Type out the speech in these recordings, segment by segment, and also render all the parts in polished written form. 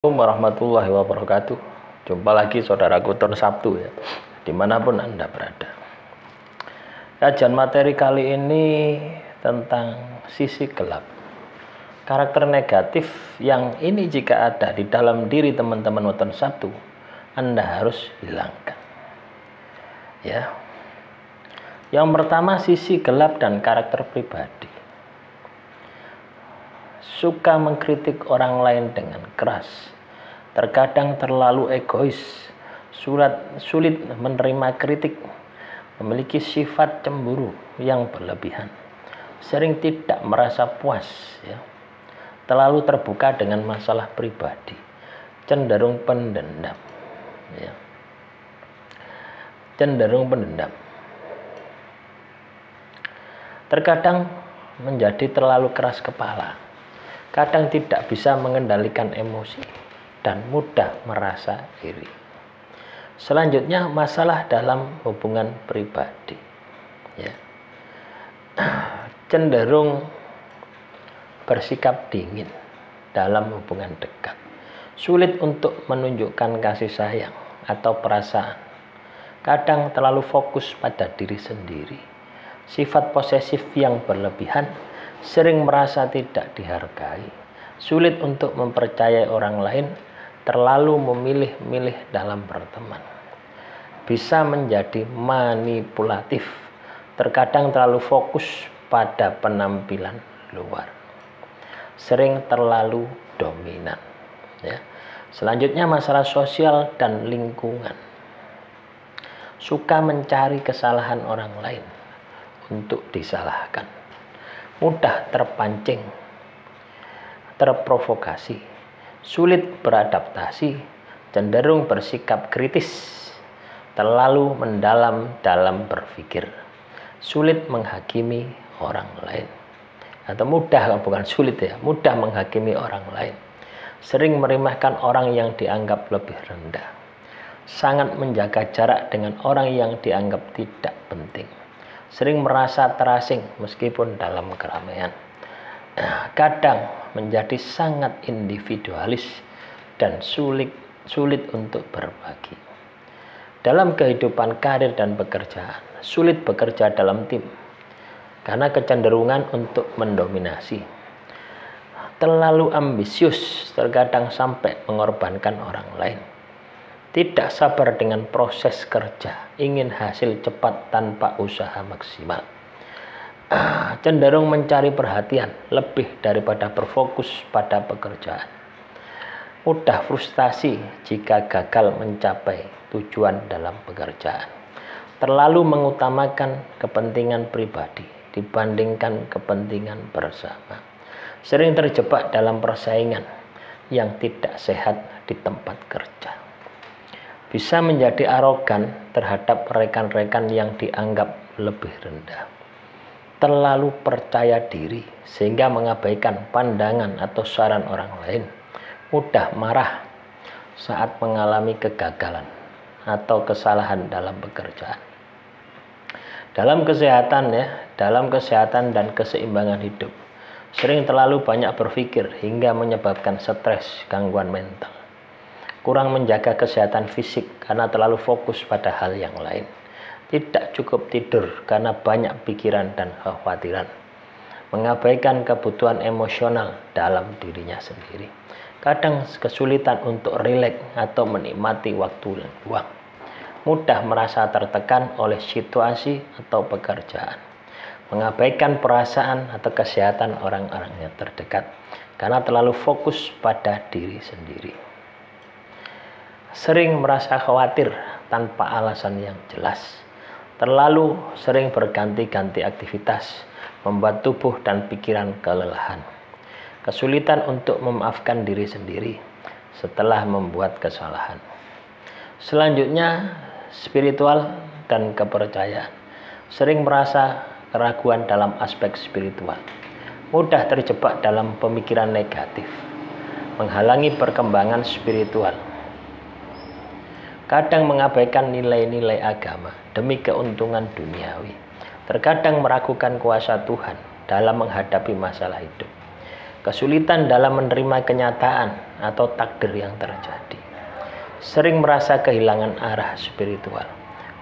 Assalamualaikum warahmatullahi wabarakatuh. Jumpa lagi saudaraku Ton Sabtu ya, dimanapun Anda berada. Kajian materi kali ini tentang sisi gelap, karakter negatif yang ini jika ada di dalam diri teman-teman Weton Sabtu, Anda harus hilangkan. Ya. Yang pertama, sisi gelap dan karakter pribadi. Suka mengkritik orang lain dengan keras, terkadang terlalu egois, sulit menerima kritik, memiliki sifat cemburu yang berlebihan, sering tidak merasa puas, ya, terlalu terbuka dengan masalah pribadi, cenderung pendendam, ya. Terkadang menjadi terlalu keras kepala, kadang tidak bisa mengendalikan emosi dan mudah merasa iri. Selanjutnya, masalah dalam hubungan pribadi, ya. Cenderung bersikap dingin dalam hubungan dekat, sulit untuk menunjukkan kasih sayang atau perasaan, kadang terlalu fokus pada diri sendiri, sifat posesif yang berlebihan, sering merasa tidak dihargai, sulit untuk mempercayai orang lain, terlalu memilih-milih dalam berteman, bisa menjadi manipulatif, terkadang terlalu fokus pada penampilan luar, sering terlalu dominan, ya. Selanjutnya, masalah sosial dan lingkungan, suka mencari kesalahan orang lain untuk disalahkan, mudah terpancing, terprovokasi, sulit beradaptasi, cenderung bersikap kritis, terlalu mendalam dalam berpikir, sulit menghakimi orang lain, atau mudah menghakimi orang lain, sering meremehkan orang yang dianggap lebih rendah, sangat menjaga jarak dengan orang yang dianggap tidak penting, sering merasa terasing meskipun dalam keramaian, kadang menjadi sangat individualis dan sulit untuk berbagi. Dalam kehidupan karir dan pekerjaan, sulit bekerja dalam tim karena kecenderungan untuk mendominasi, terlalu ambisius, terkadang sampai mengorbankan orang lain, tidak sabar dengan proses kerja, ingin hasil cepat tanpa usaha maksimal, cenderung mencari perhatian lebih daripada berfokus pada pekerjaan, mudah frustasi jika gagal mencapai tujuan dalam pekerjaan, terlalu mengutamakan kepentingan pribadi dibandingkan kepentingan bersama, sering terjebak dalam persaingan yang tidak sehat di tempat kerja, bisa menjadi arogan terhadap rekan-rekan yang dianggap lebih rendah, terlalu percaya diri sehingga mengabaikan pandangan atau saran orang lain, mudah marah saat mengalami kegagalan atau kesalahan dalam pekerjaan. Dalam kesehatan dan keseimbangan hidup, sering terlalu banyak berpikir hingga menyebabkan stres, gangguan mental, kurang menjaga kesehatan fisik karena terlalu fokus pada hal yang lain, tidak cukup tidur karena banyak pikiran dan kekhawatiran, mengabaikan kebutuhan emosional dalam dirinya sendiri, kadang kesulitan untuk rileks atau menikmati waktu yang luang, mudah merasa tertekan oleh situasi atau pekerjaan, mengabaikan perasaan atau kesehatan orang-orang yang terdekat karena terlalu fokus pada diri sendiri, sering merasa khawatir tanpa alasan yang jelas, terlalu sering berganti-ganti aktivitas, membuat tubuh dan pikiran kelelahan, kesulitan untuk memaafkan diri sendiri setelah membuat kesalahan. Selanjutnya, spiritual dan kepercayaan, sering merasa keraguan dalam aspek spiritual, mudah terjebak dalam pemikiran negatif, menghalangi perkembangan spiritual, kadang mengabaikan nilai-nilai agama demi keuntungan duniawi, terkadang meragukan kuasa Tuhan dalam menghadapi masalah hidup, kesulitan dalam menerima kenyataan atau takdir yang terjadi, sering merasa kehilangan arah spiritual,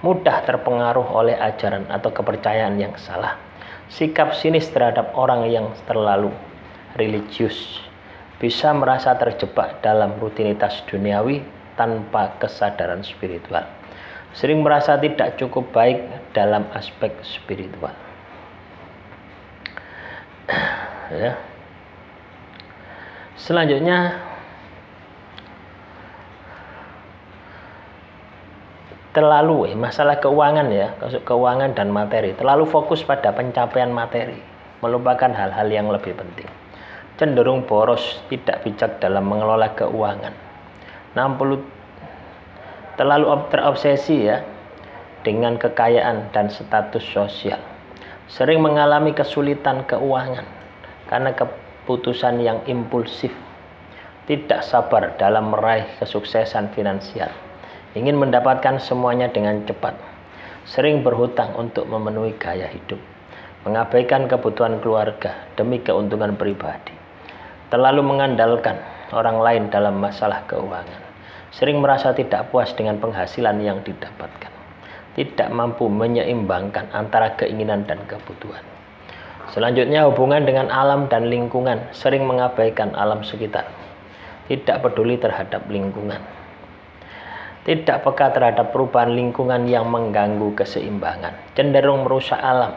mudah terpengaruh oleh ajaran atau kepercayaan yang salah, sikap sinis terhadap orang yang terlalu religius, bisa merasa terjebak dalam rutinitas duniawi tanpa kesadaran spiritual, sering merasa tidak cukup baik dalam aspek spiritual. Ya. Selanjutnya, terlalu masalah keuangan ya, keuangan dan materi, terlalu fokus pada pencapaian materi, melupakan hal-hal yang lebih penting, cenderung boros, tidak bijak dalam mengelola keuangan, terlalu terobsesi ya dengan kekayaan dan status sosial, sering mengalami kesulitan keuangan karena keputusan yang impulsif, tidak sabar dalam meraih kesuksesan finansial, ingin mendapatkan semuanya dengan cepat, sering berhutang untuk memenuhi gaya hidup, mengabaikan kebutuhan keluarga demi keuntungan pribadi, terlalu mengandalkan orang lain dalam masalah keuangan, sering merasa tidak puas dengan penghasilan yang didapatkan, tidak mampu menyeimbangkan antara keinginan dan kebutuhan. Selanjutnya, hubungan dengan alam dan lingkungan, sering mengabaikan alam sekitar, tidak peduli terhadap lingkungan, tidak peka terhadap perubahan lingkungan yang mengganggu keseimbangan, cenderung merusak alam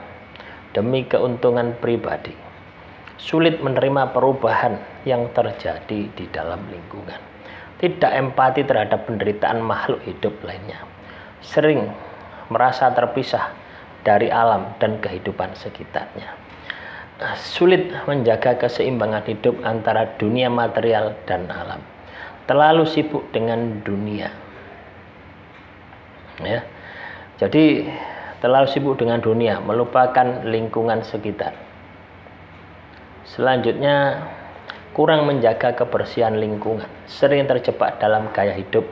demi keuntungan pribadi, sulit menerima perubahan yang terjadi di dalam lingkungan, tidak empati terhadap penderitaan makhluk hidup lainnya, sering merasa terpisah dari alam dan kehidupan sekitarnya, sulit menjaga keseimbangan hidup antara dunia material dan alam, terlalu sibuk dengan dunia. Ya, jadi terlalu sibuk dengan dunia, melupakan lingkungan sekitar. Selanjutnya, kurang menjaga kebersihan lingkungan, sering terjebak dalam gaya hidup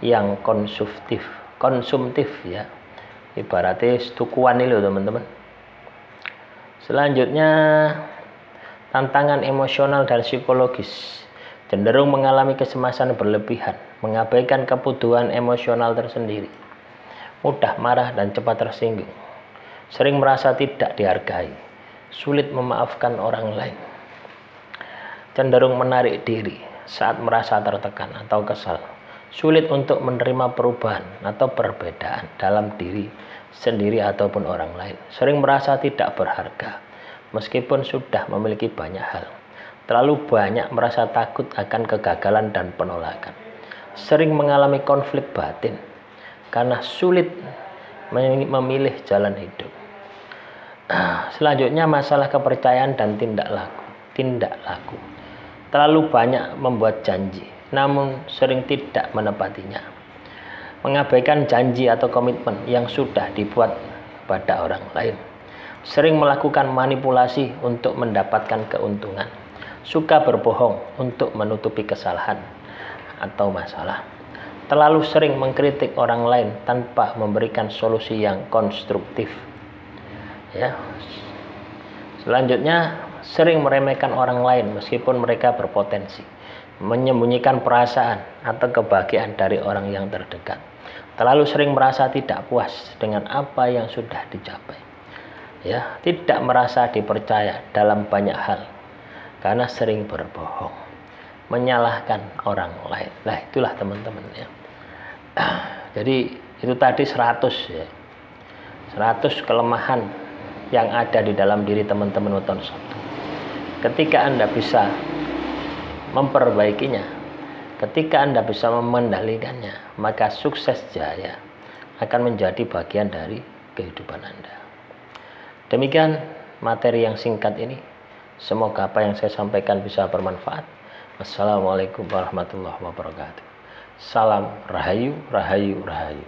yang konsumtif ya, ibaratnya tukuan itu teman-teman. Selanjutnya, tantangan emosional dan psikologis, cenderung mengalami kecemasan berlebihan, mengabaikan kebutuhan emosional tersendiri, mudah marah dan cepat tersinggung, sering merasa tidak dihargai, sulit memaafkan orang lain, cenderung menarik diri saat merasa tertekan atau kesal, sulit untuk menerima perubahan atau perbedaan dalam diri sendiri ataupun orang lain, sering merasa tidak berharga meskipun sudah memiliki banyak hal, terlalu banyak merasa takut akan kegagalan dan penolakan, sering mengalami konflik batin karena sulit memilih jalan hidup. Selanjutnya, masalah kepercayaan dan tindak laku, terlalu banyak membuat janji namun sering tidak menepatinya, mengabaikan janji atau komitmen yang sudah dibuat pada orang lain, sering melakukan manipulasi untuk mendapatkan keuntungan, suka berbohong untuk menutupi kesalahan atau masalah, terlalu sering mengkritik orang lain tanpa memberikan solusi yang konstruktif. Ya. Selanjutnya, sering meremehkan orang lain meskipun mereka berpotensi, menyembunyikan perasaan atau kebahagiaan dari orang yang terdekat, terlalu sering merasa tidak puas dengan apa yang sudah dicapai. Ya, tidak merasa dipercaya dalam banyak hal karena sering berbohong, menyalahkan orang lain. Nah, itulah teman-teman ya. Jadi itu tadi 100 ya. 100 kelemahan yang ada di dalam diri teman-teman weton Sabtu. Ketika Anda bisa memperbaikinya, ketika Anda bisa mengendalikannya, maka sukses jaya akan menjadi bagian dari kehidupan Anda. Demikian materi yang singkat ini. Semoga apa yang saya sampaikan bisa bermanfaat. Wassalamualaikum warahmatullahi wabarakatuh. Salam Rahayu, Rahayu, Rahayu.